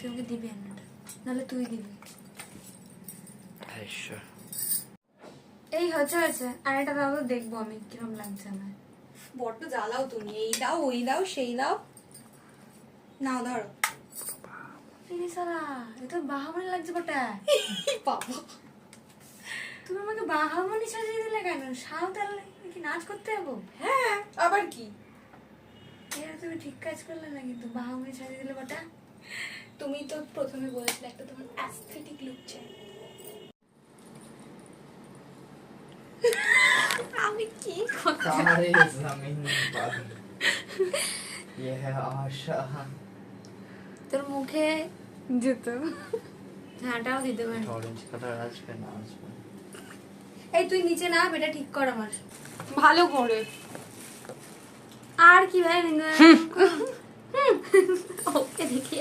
তুই আমাকে দিবি আন্নাটা, নাহলে তুই দিবি। এই হয়েছে হয়েছে, আর এটা দাও তো দেখবো আমি কিরম লাগছে আমার। বড্ড জ্বালাও তুমি, এই দাও ওই দাও সেই দাও। নাও ধরো। ফিরে সারা এ তো বাহামনি লাগছে বটা। বাবা তুমি আমাকে বাহামনি সাজিয়ে দিলে কেন? সাঁওতাল কি নাচ করতে যাবো? হ্যাঁ আবার কি, এটা তুমি ঠিক কাজ করলে না, কিন্তু বাহামনি সাজিয়ে দিলে বটা। তুমি তো প্রথমে বলেছিলে একটা তোমার অ্যাস্থেটিক লুক চাই। আমি কি तारे जमीन पर ये है आशा। তোর মুখে জুতো, হ্যাঁ এটাও দিতে পারি। ऑरेंज कलर আসবে না আসবে? এই তুই নিচে নাম, এটা ঠিক কর আমার। ভালো করে আর কি ভাই ওকে দেখি